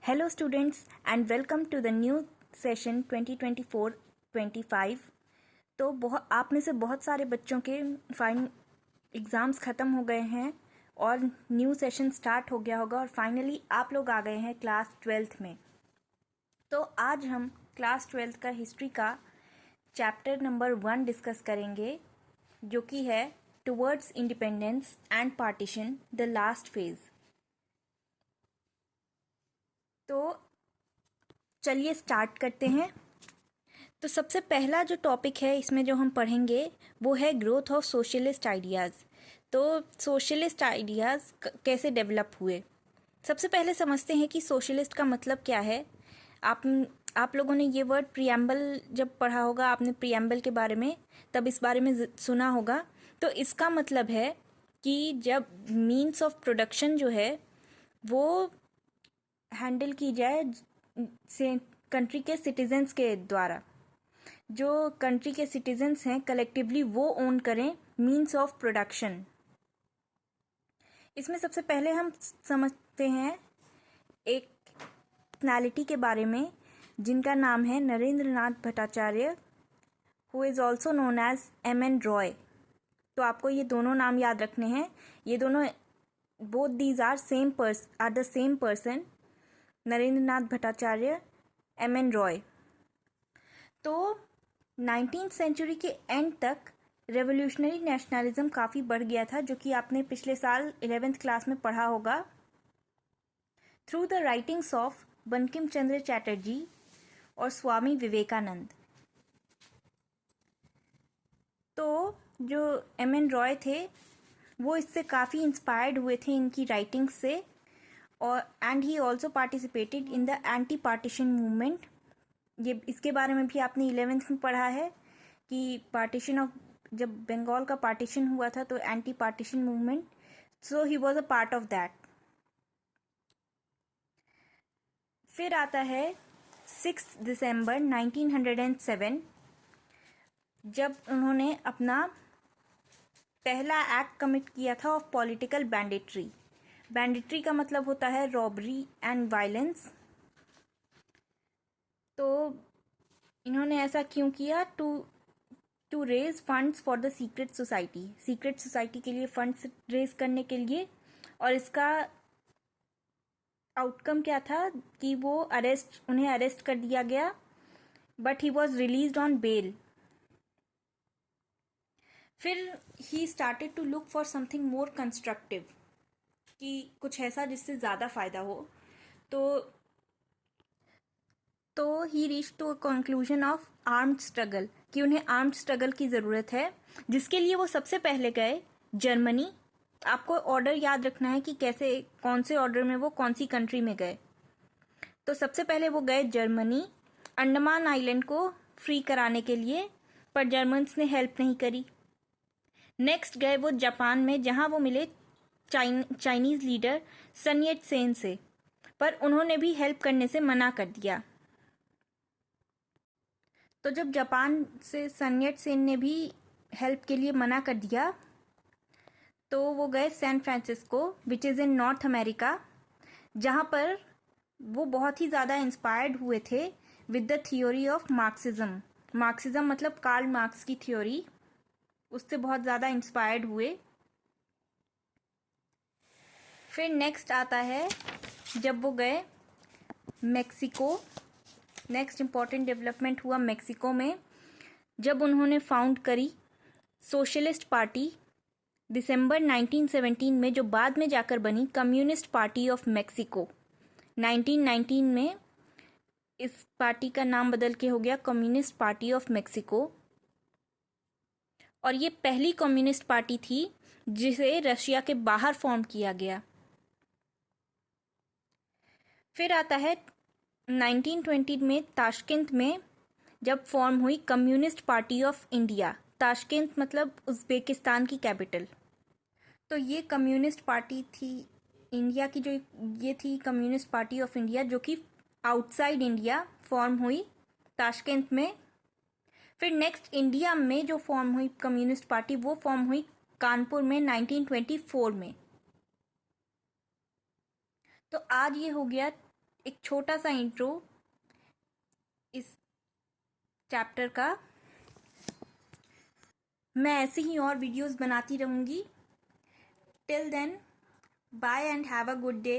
Hello students and welcome to the new session 2024-25। तो आप में से बहुत सारे बच्चों के फाइनल एग्ज़ाम्स ख़त्म हो गए हैं और न्यू सेशन स्टार्ट हो गया होगा और फाइनली आप लोग आ गए हैं क्लास 12th में। तो आज हम क्लास 12th का हिस्ट्री का चैप्टर नंबर 1 डिस्कस करेंगे, जो कि है towards independence and partition the last phase. तो चलिए स्टार्ट करते हैं। तो सबसे पहला जो टॉपिक है इसमें जो हम पढ़ेंगे वो है ग्रोथ ऑफ सोशलिस्ट आइडियाज़। तो सोशलिस्ट आइडियाज़ कैसे डेवलप हुए, सबसे पहले समझते हैं कि सोशलिस्ट का मतलब क्या है। आप लोगों ने ये वर्ड प्रियम्बल जब पढ़ा होगा, आपने प्रियम्बल के बारे में तब इस बारे में सुना होगा। तो इसका मतलब है कि जब मीन्स ऑफ प्रोडक्शन जो है वो हैंडल की जाए से कंट्री के सिटीजन्स के द्वारा, जो कंट्री के सिटीजन्स हैं कलेक्टिवली वो ओन करें मीन्स ऑफ प्रोडक्शन। इसमें सबसे पहले हम समझते हैं एक पर्सनैलिटी के बारे में जिनका नाम है Narendranath Bhattacharya, who is also known as M.N. Roy. तो आपको ये दोनों नाम याद रखने हैं। ये दोनों both these are the same person, Narendranath Bhattacharya, M.N. Roy. तो 19th सेंचुरी के एंड तक रेवोल्यूशनरी नेशनलिज्म काफ़ी बढ़ गया था, जो कि आपने पिछले साल 11th क्लास में पढ़ा होगा। Through the writings of Bankim Chandra Chatterjee और स्वामी विवेकानंद। तो जो M.N. रॉय थे वो इससे काफ़ी इंस्पायर्ड हुए थे इनकी राइटिंग्स से, और and he also participated in the anti partition movement. ये इसके बारे में भी आपने 11th में पढ़ा है कि पार्टीशन ऑफ, जब बंगाल का पार्टीशन हुआ था तो anti partition movement, so he was a part of that. फिर आता है 6 दिसंबर 1907, जब उन्होंने अपना पहला एक्ट कमिट किया था ऑफ पॉलिटिकल बैंडिट्री। बैंडिट्री का मतलब होता है रॉबरी एंड वायलेंस। तो इन्होंने ऐसा क्यों किया? To raise funds for the secret society, secret society के लिए फंड्स रेज करने के लिए। और इसका आउटकम क्या था कि वो उन्हें अरेस्ट कर दिया गया, but he was released on bail. फिर he started to look for something more constructive, कि कुछ ऐसा जिससे ज़्यादा फ़ायदा हो। तो he reach to a conclusion of armed struggle, कि उन्हें आर्म्ड स्ट्रगल की ज़रूरत है, जिसके लिए वो सबसे पहले गए जर्मनी। आपको ऑर्डर याद रखना है कि कैसे, कौन से ऑर्डर में वो कौन सी कंट्री में गए। तो सबसे पहले वो गए जर्मनी, अंडमान आइलैंड को फ्री कराने के लिए, पर जर्मन्स ने हेल्प नहीं करी। नेक्स्ट गए वो जापान में, जहां वो मिले चाइनीज़ लीडर सन येट सेन से, पर उन्होंने भी हेल्प करने से मना कर दिया। तो जब जापान से सन येट सेन ने भी हेल्प के लिए मना कर दिया, तो वो गए San Francisco, which is in North America, जहाँ पर वो बहुत ही ज़्यादा इंस्पायर्ड हुए थे with the theory of Marxism. Marxism मतलब कार्ल मार्क्स की थ्योरी, उससे बहुत ज़्यादा इंस्पायर्ड हुए। फिर नेक्स्ट आता है जब वो गए मेक्सिको। नेक्स्ट इम्पॉर्टेंट डेवलपमेंट हुआ मेक्सिको में, जब उन्होंने फाउंड करी सोशलिस्ट पार्टी दिसंबर 1917 में, जो बाद में जाकर बनी कम्युनिस्ट पार्टी ऑफ मेक्सिको। 1919 में इस पार्टी का नाम बदल के हो गया कम्युनिस्ट पार्टी ऑफ मेक्सिको, और ये पहली कम्युनिस्ट पार्टी थी जिसे रशिया के बाहर फॉर्म किया गया। फिर आता है 1920 में ताशकंद में, जब फॉर्म हुई communist party of India. Tashkent मतलब उज़्बेकिस्तान की कैपिटल। तो ये कम्युनिस्ट पार्टी थी इंडिया की, जो ये थी कम्युनिस्ट पार्टी ऑफ इंडिया, जो कि आउटसाइड इंडिया फॉर्म हुई ताशकंद में। फिर नेक्स्ट इंडिया में जो फॉर्म हुई कम्युनिस्ट पार्टी, वो फॉर्म हुई कानपुर में 1924 में। तो आज ये हो गया एक छोटा सा इंट्रो इस चैप्टर का। मैं ऐसे ही और वीडियोस बनाती रहूँगी। Till then, bye and have a good day.